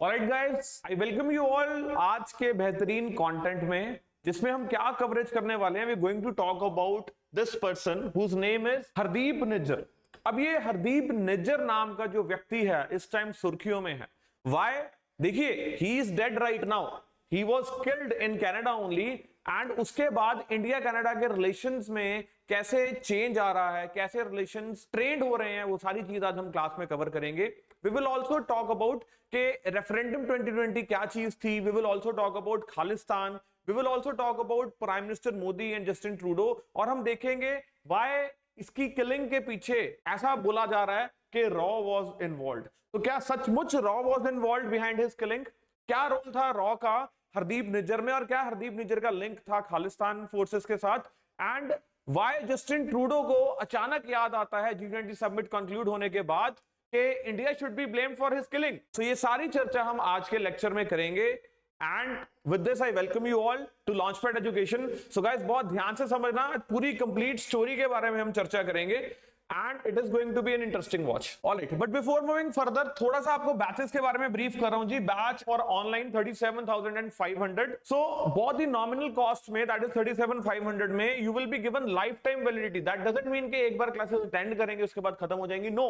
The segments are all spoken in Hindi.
Alright guys, I welcome you all आज के बेहतरीन कंटेंट में, जिसमें हम क्या कवरेज करने वाले हैं। We going to talk about this person whose name is Hardeep Nijjar. अब ये हरदीप निज्जर नाम का जो व्यक्ति है इस टाइम सुर्खियों में है। वाई? देखिए, he is dead right now. He was killed in Canada only, and उसके बाद इंडिया कनाडा के रिलेशंस में कैसे चेंज आ रहा है, कैसे रिलेशंस ट्रेंड हो रहे हैं, वो सारी चीज आज हम क्लास में कवर करेंगे। We will also talk about के रेफरेंडम 2020 क्या चीज थी। We will also talk about Khalistan. We will also talk about prime minister Modi and Justin Trudeau, और हम देखेंगे वाई इसकी किलिंग के पीछे ऐसा बोला जा रहा है कि रॉ वॉज इन्वॉल्व। तो क्या सचमुच raw was involve behind his killing? क्या रोल था रॉ का हरदीप निज्जर में, और क्या हरदीप निज्जर का लिंक था खालिस्तान फोर्सेस के साथ? एंड वाई जस्टिन ट्रूडो को अचानक याद आता है G20 समिट कंक्लूड होने के बाद कि India should be blamed for his killing. So ये सारी चर्चा हम आज के लेक्चर में करेंगे। And with this I welcome you all to Launchpad education. So guys, बहुत ध्यान से समझना, पूरी कंप्लीट स्टोरी के बारे में हम चर्चा करेंगे and it is going to be an interesting watch. All right, but before moving further, थोड़ा सा आपको बैचेस के बारे में ब्रीफ कर रहा हूं जी। Batch for online 37,500। सो बहुत ही नॉमिनल कॉस्ट में, दैट इज 37,500 में you will be given life time validity. That doesn't mean कि एक बार क्लासेस अटेंड करेंगे उसके बाद खत्म हो जाएंगी। No,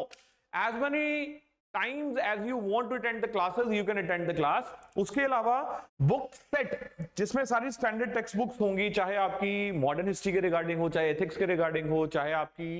as many times as you want to attend the classes you can attend the class। उसके अलावा बुक सेट जिसमें सारी स्टैंडर्ड टेक्स्ट बुक्स होंगी, चाहे आपकी मॉडर्न हिस्ट्री के रिगार्डिंग हो, चाहे एथिक्स के रिगार्डिंग हो, चाहे आपकी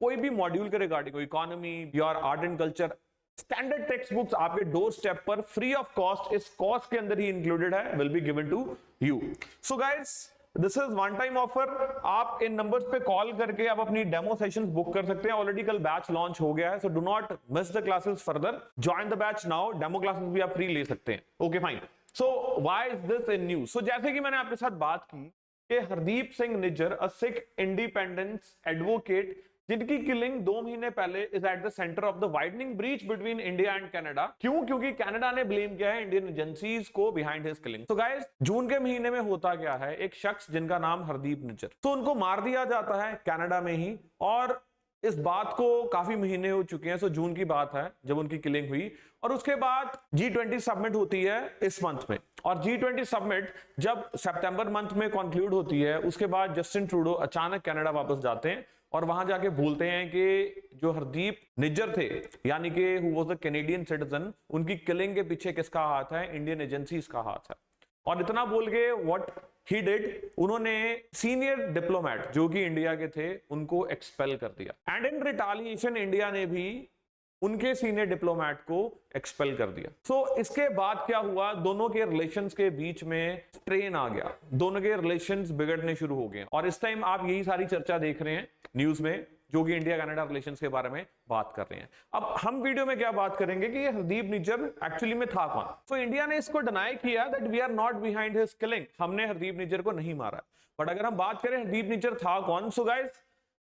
कोई भी मॉड्यूल के रिगार्डिंग हो, economy, your art and culture, standard text books आपके डोर स्टेप पर फ्री ऑफ कॉस्ट, इस कॉस्ट के अंदर ही इंक्लूडेड है, will be given to you. So guys, this is one time offer. आप इन नंबर्स पे कॉल करके आप अपनी डेमो सेशंस बुक कर सकते हैं। ऑलरेडी कल बैच लॉन्च हो गया है, so do not miss the classes further. Join the batch now. Demo classes भी आप फ्री ले सकते हैं। Okay fine. So why is this in news? So जैसे कि मैंने आपके साथ बात की कि Hardeep Singh Nijjar, a Sikh independence advocate, जिनकी किलिंग 2 महीने पहले is at the centre of the widening breach between India and Canada. क्यों? क्योंकि कनाडा ने ब्लेम किया है इंडियन एजेंसीज को बिहाइंड हिज किलिंग। तो गाइस, जून के महीने में होता क्या है, एक शख्स जिनका नाम हरदीप निज्जर, तो उनको मार दिया जाता है कनाडा में ही, और इस बात को काफी महीने हो चुके हैं। सो जून की बात है जब उनकी किलिंग हुई, और उसके बाद G20 सबमिट होती है इस मंथ में, और G20 सबमिट जब सितंबर मंथ में कंक्लूड होती है, उसके बाद जस्टिन ट्रूडो अचानक कनाडा वापस जाते हैं और वहां जाके बोलते हैं कि जो हरदीप निज्जर थे, यानी कि who was a Canadian citizen, उनकी किलिंग के पीछे किसका हाथ है? इंडियन एजेंसीज का हाथ है। और इतना बोल के व्हाट ही डिड, उन्होंने सीनियर डिप्लोमेट जो कि इंडिया के थे उनको एक्सपेल कर दिया, एंड इन रिटालिएशन इंडिया ने भी उनके सीनियर डिप्लोमेट को एक्सपेल कर दिया। सो इसके बाद क्या हुआ, दोनों के रिलेशंस के बीच में स्ट्रेन आ गया, दोनों के रिलेशंस बिगड़ने शुरू हो गए, और इस टाइम आप यही सारी चर्चा देख रहे हैं न्यूज में, जो कि इंडिया कनाडा रिलेशंस के बारे में बात कर रहे हैं। अब हम वीडियो में क्या बात करेंगे कि ये हरदीप निज्जर एक्चुअली में था कौन। तो इंडिया ने इसको डिनाई किया that we are not behind his killing, हमने हरदीप निज्जर को नहीं मारा। बट अगर हम बात करें हरदीप निज्जर था कौन, सो गाइस,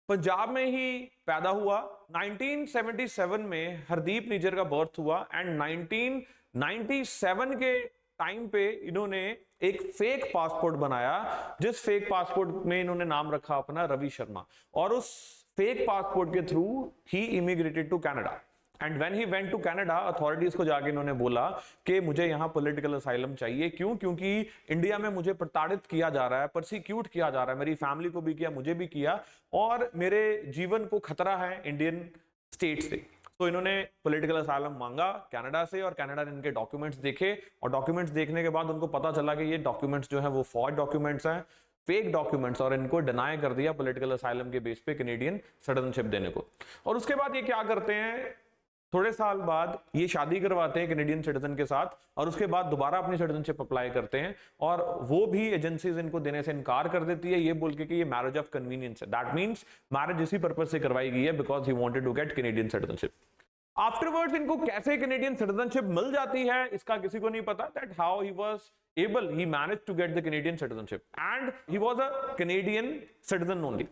पंजाब में ही पैदा हुआ। 1977 में हरदीप निज्जर का बर्थ हुआ, एंड 1997 के टाइम पे इन्होंने एक फेक पासपोर्ट बनाया, जिस फेक पासपोर्ट में इन्होंने नाम रखा अपना रवि शर्मा, और उस फेक पासपोर्ट के थ्रू ही immigrated to Canada. And when he went to Canada, authorities को जाके इन्होंने बोला कि मुझे यहां पॉलिटिकल असाइलम चाहिए। क्यों? क्योंकि इंडिया में मुझे प्रताड़ित किया जा रहा है, परसिक्यूट किया जा रहा है, मेरी फैमिली को भी किया, मुझे भी किया, और मेरे जीवन को खतरा है इंडियन स्टेट से। तो इन्होंने पॉलिटिकल असाइलम मांगा कनाडा से, और कनाडा ने इनके डॉक्यूमेंट्स देखे, और डॉक्यूमेंट्स देखने के बाद उनको पता चला कि ये डॉक्यूमेंट्स जो है वो फॉर्ज डॉक्यूमेंट्स हैं, फेक डॉक्यूमेंट्स, और इनको डिनाई कर दिया पॉलिटिकल असाइलम के बेस पे कैनेडियन सिटीजनशिप देने को। और उसके बाद ये क्या करते हैं, थोड़े साल बाद ये शादी करवाते हैं कैनेडियन सिटीजन के साथ, और उसके बाद दोबारा अपनी सिटीजनशिप अप्लाई करते हैं, और वो भी एजेंसीज इनको देने से इनकार कर देती है, ये बोल के कि ये मैरिज ऑफ कन्वीनियंस है। दैट मींस मैरिज इसी पर्पज से करवाई गई है because he wanted to get Canadian citizenship. Afterwards इनको कैसे कैनेडियन सिटीजनशिप मिल जाती है इसका किसी को नहीं पता, that how he was able, he managed to get the Canadian citizenship, and he was a Canadian citizen only.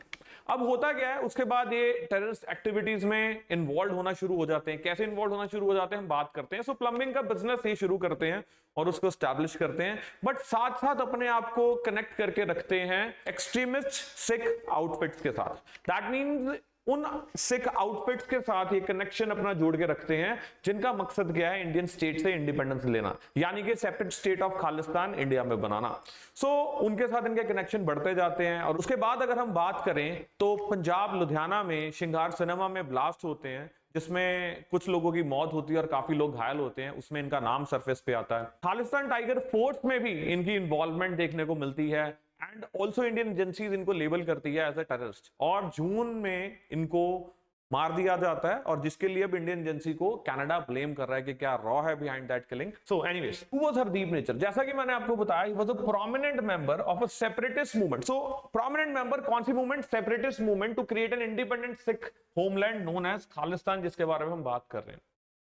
अब होता क्या है, उसके बाद ये टेररिस्ट एक्टिविटीज में इन्वॉल्व होना शुरू हो जाते हैं। कैसे इन्वॉल्व होना शुरू हो जाते हैं हम बात करते हैं। सो प्लम्बिंग का बिजनेस ये शुरू करते हैं और उसको स्टैब्लिश करते हैं, बट साथ साथ अपने आप को कनेक्ट करके रखते हैं एक्सट्रीमिस्ट सिख आउटफिट्स के साथ। दैट मीन्स उन सिख आउटफिट्स के साथ ये कनेक्शन अपना जोड़ के रखते हैं जिनका मकसद क्या है, इंडियन स्टेट से इंडिपेंडेंस लेना, यानी कि separate state of Khalistan India में बनाना। सो उनके साथ इनके कनेक्शन बढ़ते जाते हैं। और उसके बाद अगर हम बात करें तो पंजाब लुधियाना में शिंगार सिनेमा में ब्लास्ट होते हैं, जिसमें कुछ लोगों की मौत होती है और काफी लोग घायल होते हैं, उसमें इनका नाम सरफेस पे आता है। खालिस्तान टाइगर फोर्स में भी इनकी इन्वॉल्वमेंट देखने को मिलती है एंड ऑल्सो इंडियन एजेंसीज इनको लेबल करती है एज ए टेररिस्ट, और जून में इनको मार दिया जाता है, और जिसके लिए अब इंडियन एजेंसी को कनाडा ब्लेम कर रहा है कि क्या रॉ है behind that killing. So anyways, who was Hardeep Nijjar? जैसा कि मैंने आपको बताया, he was a prominent member of a separatist movement. So prominent member कौन सी movement? Separatist movement to create an independent Sikh homeland known as Khalistan, जिसके बारे में हम बात कर रहे हैं।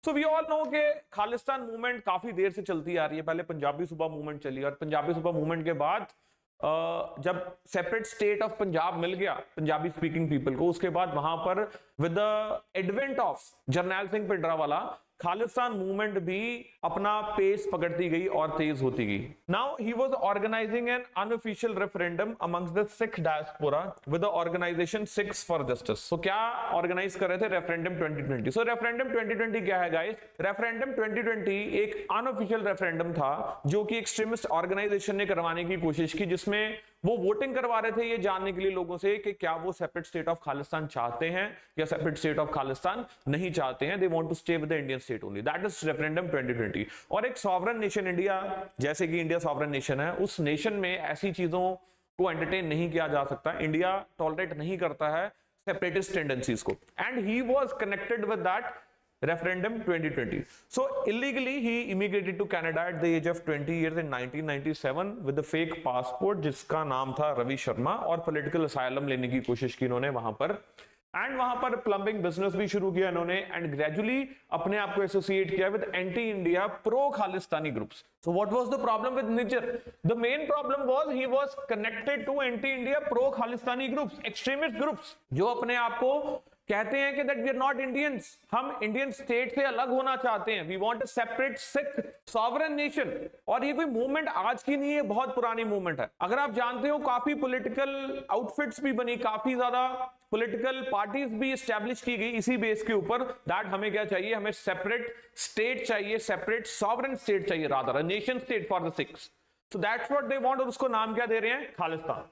सो वी ऑल नो कि खालिस्तान मूवमेंट काफी देर से चलती आ रही है। पहले पंजाबी सूबा मूवमेंट चली, और पंजाबी सूबा मूवमेंट के बाद जब सेपरेट स्टेट ऑफ पंजाब मिल गया पंजाबी स्पीकिंग पीपल को, उसके बाद वहां पर with the advent of Jarnail Singh Bhindranwale Khalistan movement भी अपना पेस पकड़ती गई और तेज होती गई। Now he was organising an unofficial referendum amongst the Sikh diaspora with the organisation Sikhs for justice. So क्या ऑर्गेनाइज कर रहे थे? रेफरेंडम 2020। सो रेफरेंडम 2020 क्या है गाइस? रेफरेंडम 2020 एक अनऑफिशियल रेफरेंडम था जो कि एक्सट्रीमिस्ट ऑर्गेनाइजेशन ने करवाने की कोशिश की, जिसमें वो वोटिंग करवा रहे थे ये जानने के लिए लोगों से कि क्या वो सेपरेट स्टेट ऑफ खालिस्तान चाहते हैं या सेपरेट स्टेट ऑफ खालिस्तान नहीं चाहते हैं। They want to stay with the Indian state only. That is referendum 2020। और एक सॉवरन नेशन इंडिया, जैसे कि इंडिया सॉवरन नेशन है, उस नेशन में ऐसी चीजों को एंटरटेन नहीं किया जा सकता। इंडिया टॉलरेट नहीं करता है सेपरेटिस्ट टेंडेंसीज को, and he was connected with that referendum 2020. So illegally he immigrated to Canada at the age of 20 years in 1997 with a fake passport जिसका नाम था रवि शर्मा, और पॉलिटिकल असाइलम लेने की कोशिश की इन्होंने वहां पर, एंड वहां पर प्लम्बिंग बिजनेस भी शुरू किया इन्होंने, एंड ग्रेजुअली अपने आप को एसोसिएट किया with anti India pro Khalistani groups. So what was the problem with Nijjar? The main problem was he was connected to anti India pro Khalistani groups, extremist groups, जो अपने आप को कहते हैं कि that we are not Indians, हम इंडियन स्टेट से अलग होना चाहते हैं, we want a separate Sikh sovereign nation. और ये कोई मूवमेंट आज की नहीं है, बहुत पुरानी मूवमेंट है। अगर आप जानते हो काफी पॉलिटिकल आउटफिट्स भी बनी, काफी ज्यादा पॉलिटिकल पार्टीज भी एस्टैब्लिश की गई इसी बेस के ऊपर, दैट हमें क्या चाहिए, हमें सेपरेट स्टेट चाहिए, सेपरेट सॉवरेन स्टेट चाहिए, rather a nation state for the Sikhs. So that's what they want, और उसको नाम क्या दे रहे हैं? खालिस्तान।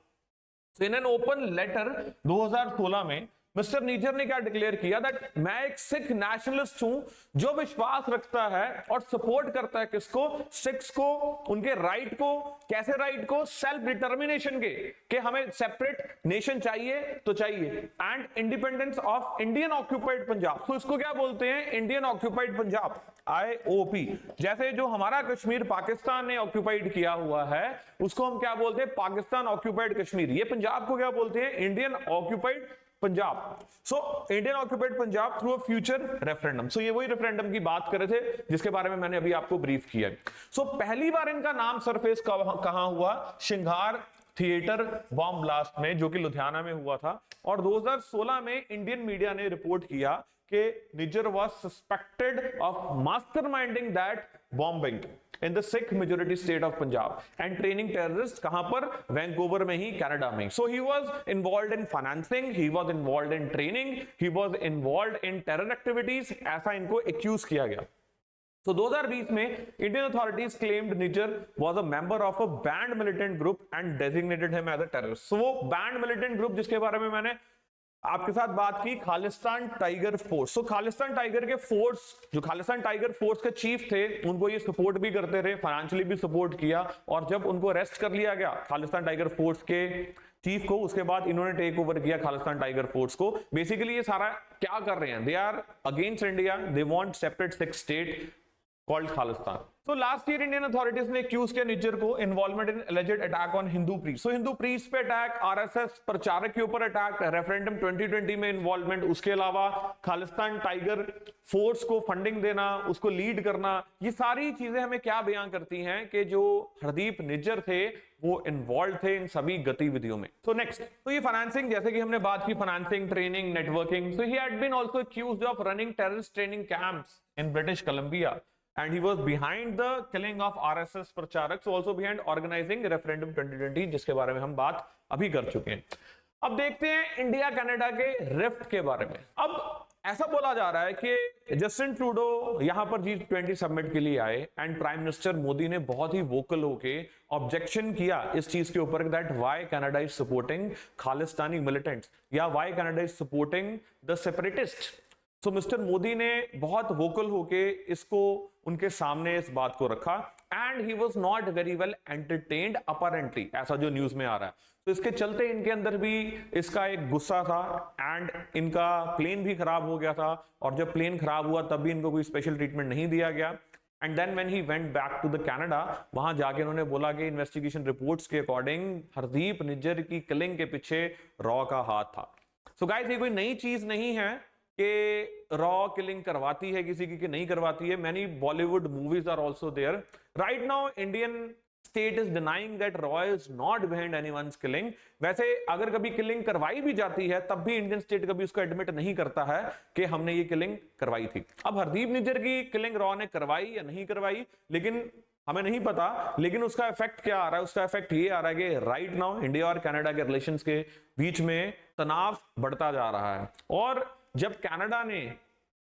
सो इन एन ओपन लेटर 2016 में मिस्टर निज्जर ने क्या डिक्लेयर किया? दैट मैं एक सिख नेशनलिस्ट हूं जो विश्वास रखता है और सपोर्ट करता है किसको? सिख्स को, उनके राइट को। कैसे राइट को? सेल्फ डिटर्मिनेशन के, कि हमें सेपरेट नेशन चाहिए तो चाहिए, and independence of Indian occupied Punjab. तो इसको क्या बोलते हैं? Indian occupied Punjab, IOP। जैसे जो हमारा कश्मीर पाकिस्तान ने ऑक्यूपाइड किया हुआ है उसको हम क्या बोलते हैं? पाकिस्तान ऑक्यूपाइड कश्मीर। ये पंजाब को क्या बोलते हैं? Indian occupied Punjab. So Indian occupied Punjab through a future referendum. So ये वही रेफरेंडम की बात कर रहे थे जिसके बारे में मैंने अभी आपको ब्रीफ किया। सो पहली बार इनका नाम सरफेस कहां हुआ? शिंगार थिएटर बॉम्ब ब्लास्ट में, जो कि लुधियाना में हुआ था। और 2016 में इंडियन मीडिया ने रिपोर्ट किया कि Nijjar was suspected of masterminding that bombing in the Sikh majority state of Punjab and training terrorists कहां पर? वैंकूवर में ही, कनाडा में। So he was involved in financing, he was involved in training, he was involved in terror activities, ऐसा इनको एक्यूज किया गया। So 2020 में Indian authorities claimed Nijjar was a member of a banned militant group and designated him as a terrorist. So वो banned militant group जिसके बारे में मैंने आपके साथ बात की, खालिस्तान टाइगर फोर्स। सो खालिस्तान टाइगर के फोर्स, जो खालिस्तान टाइगर फोर्स के चीफ थे, उनको ये सपोर्ट भी करते रहे, फाइनेंशियली भी सपोर्ट किया। और जब उनको अरेस्ट कर लिया गया खालिस्तान टाइगर फोर्स के चीफ को, उसके बाद इन्होंने टेक ओवर किया खालिस्तान टाइगर फोर्स को। बेसिकली ये सारा क्या कर रहे हैं? They are against India, they want separate Sikh state called Khalistan. So last year Indian authorities ने एक्यूज किया निज्जर को involvement in alleged attack on Hindu priest. So Hindu priest पे अटैक, आरएसएस प्रचारक के ऊपर अटैक, रेफरेंडम 2020 में इन्वॉल्वमेंट, उसके अलावा खालिस्तान टाइगर फोर्स को फंडिंग देना, उसको लीड करना, ये सारी चीजें हमें क्या बयां करती हैं कि जो हरदीप निज्जर थे वो इन्वॉल्व थे इन सभी गतिविधियों में। सो नेक्स्ट, तो ये फाइनेंसिंग, जैसे कि हमने बात की financing, training, networking. So he had been also accused of running terrorist training camps in British Columbia, and he was behind the killing of RSS प्रचारक, so also behind organizing referendum 2020 जिसके बारे में हम बात अभी कर चुके हैं। अब देखते हैं इंडिया कनाडा के रिफ्ट के बारे में। अब ऐसा बोला जा रहा है कि जस्टिन ट्रूडो यहां पर G20 समिट के लिए आए एंड प्राइम मिनिस्टर मोदी ने बहुत ही वोकल होके ऑब्जेक्शन किया इस चीज के ऊपर that why Canada is supporting Khalistani militants या why Canada is supporting the separatist. So mister Modi ने बहुत वोकल होके इसको उनके सामने इस बात को रखा and he was not very well entertained apparently, ऐसा जो न्यूज में आ रहा है। तो इसके चलते इनके अंदर भी इसका एक गुस्सा था एंड इनका प्लेन भी खराब हो गया था, और जब प्लेन खराब हुआ तब भी इनको कोई स्पेशल ट्रीटमेंट नहीं दिया गया। And then when he went back to the Canada, वहां जाके उन्होंने बोला कि इन्वेस्टिगेशन रिपोर्ट्स के अकॉर्डिंग हरदीप निज्जर की किलिंग के पीछे रॉ का हाथ था। सो गाइस, ये कोई नई चीज नहीं है कि रॉ किलिंग करवाती है किसी की कि नहीं करवाती है। Many Bollywood movies are also there. Right now Indian state is denying that रॉ is not behind anyone's killing. वैसे अगर कभी किलिंग करवाई भी जाती है तब भी इंडियन स्टेट कभी उसको एडमिट नहीं करता है कि हमने ये किलिंग करवाई थी। अब हरदीप निज्जर की किलिंग रॉ ने करवाई या नहीं करवाई लेकिन हमें नहीं पता, लेकिन उसका इफेक्ट क्या आ रहा है? उसका इफेक्ट ये आ रहा है कि राइट नाउ इंडिया और कनाडा के रिलेशंस के बीच में तनाव बढ़ता जा रहा है। और जब कनाडा ने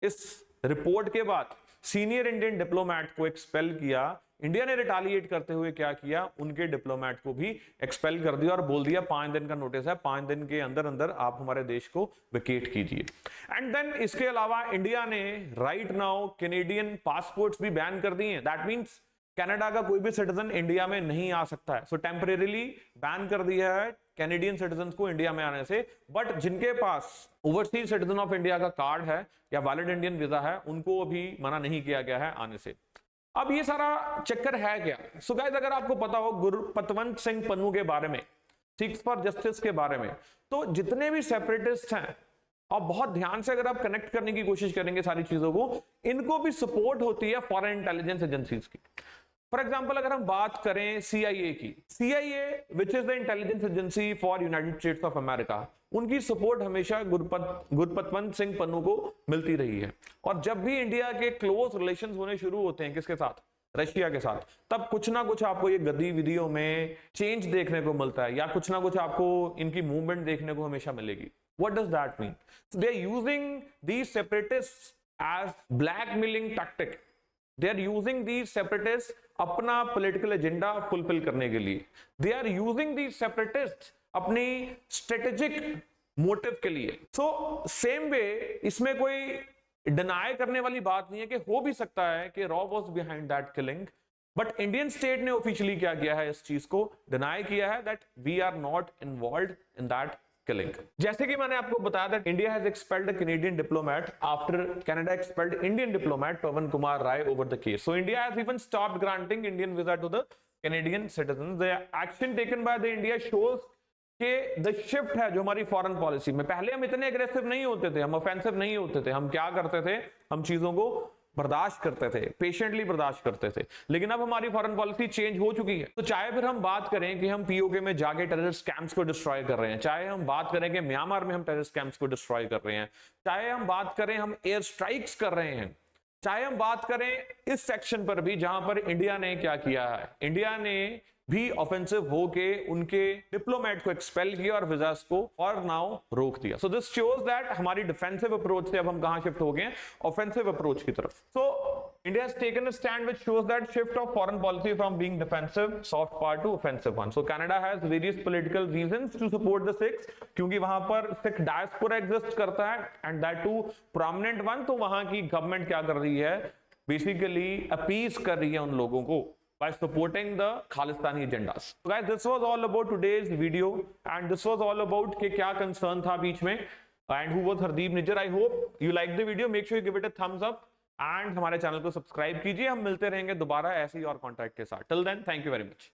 इस रिपोर्ट के बाद सीनियर इंडियन डिप्लोमेट को एक्सपेल किया, इंडिया ने रिटालिएट करते हुए क्या किया, उनके डिप्लोमेट को भी एक्सपेल कर दिया और बोल दिया 5 दिन का नोटिस है, 5 दिन के अंदर अंदर आप हमारे देश को वेकेट कीजिए। एंड देन इसके अलावा इंडिया ने राइट नाउ कैनेडियन पासपोर्ट्स भी बैन कर दिए। दैट मींस कनाडा का कोई भी सिटीजन इंडिया में नहीं आ सकता है। सो टेम्परेरीली बैन कर दिया है कैनेडियन सिटीजन को इंडिया में आने से, बट जिनके पास ओवरसीज सिटीजन ऑफ इंडिया का कार्ड है या वैलिड इंडियन वीजा है उनको अभी मना नहीं किया गया है आने से। अब ये सारा चक्कर है क्या? सो गाइस, अगर आपको पता हो गुरपतवंत सिंह पन्नू के बारे में, सिक्स फॉर जस्टिस के बारे में, तो जितने भी सेपरेटिस्ट हैं, और बहुत ध्यान से अगर आप कनेक्ट करने की कोशिश करेंगे सारी चीजों को, इनको भी सपोर्ट होती है फॉरेन इंटेलिजेंस एजेंसीज की। फॉर एग्जाम्पल अगर हम बात करें CIA की, CIA which is the intelligence agency for United states of America, उनकी सपोर्ट हमेशा गुरपतवंत सिंह पन्नू को मिलती रही है। और जब भी इंडिया के क्लोज रिलेशंस होने शुरू होते हैं किसके साथ, रशिया के साथ, तब कुछ ना कुछ आपको ये गतिविधियों में चेंज देखने को मिलता है या कुछ ना कुछ आपको इनकी मूवमेंट देखने को हमेशा मिलेगी। What does that mean? So they are using these separatists as blackmailing tactic. They are using these separatists अपना पॉलिटिकल एजेंडा फुलफिल करने के लिए। They are using these separatists अपनी स्ट्रेटेजिक मोटिव के लिए। So same way इसमें कोई डिनाई करने वाली बात नहीं है कि हो भी सकता है कि रॉ was behind that killing, but Indian state ने ऑफिशियली क्या किया है, इस चीज को डिनाई किया है that we are not involved in that killing. जैसे कि मैंने आपको बताया that India has expelled a Canadian diplomat after Canada expelled Indian diplomat Pawan Kumar Rai over the case. So India has even stopped granting Indian visa to the Canadian citizens. The action taken by the India shows कि the shift है जो हमारी फॉरेन पॉलिसी में। पहले हम इतने अग्रेसिव नहीं होते थे, हम ऑफेंसिव नहीं होते थे, हम क्या करते थे, हम चीजों को बर्दाश्त करते थे, पेशेंटली बर्दाश्त करते थे। लेकिन अब हमारी फॉरेन पॉलिसी चेंज हो चुकी है। तो चाहे फिर हम बात करें कि हम POK में जाके टेररिस्ट कैंप्स को डिस्ट्रॉय कर रहे हैं, चाहे हम बात करें कि म्यांमार में हम टेररिस्ट कैंप्स को डिस्ट्रॉय कर रहे हैं, चाहे हम बात करें हम एयर स्ट्राइक्स कर रहे हैं, चाहे हम बात करें इस सेक्शन पर भी जहां पर इंडिया ने क्या किया है, इंडिया ने भी ऑफेंसिव होके उनके डिप्लोमेट को एक्सपेल किया और वीजास को और नाउ रोक दिया। सो दिस शोज दैट हमारी डिफेंसिव अप्रोच से अब हम कहां शिफ्ट हो गए, ऑफेंसिव अप्रोच की तरफ। So India has taken a stand which shows that shift of foreign policy from being defensive soft power to offensive one. So Canada has various political reasons to support the Sikhs, क्योंकि वहां पर सिख डायस्पोरा एग्जिस्ट करता है and that to prominent one. तो वहां की गवर्नमेंट क्या कर रही है, बेसिकली अपीज कर रही है उन लोगों को by supporting the Khalistani agendas. So guys, this was all about today's video and this was all about कि क्या concern था बीच में and who was Hardeep Nijjar. I hope you liked the video. Make sure you give it a thumbs up and हमारे चैनल को सब्सक्राइब कीजिए। हम मिलते रहेंगे दोबारा ऐसे ही और कॉन्टेंट के साथ। Till then, thank you very much.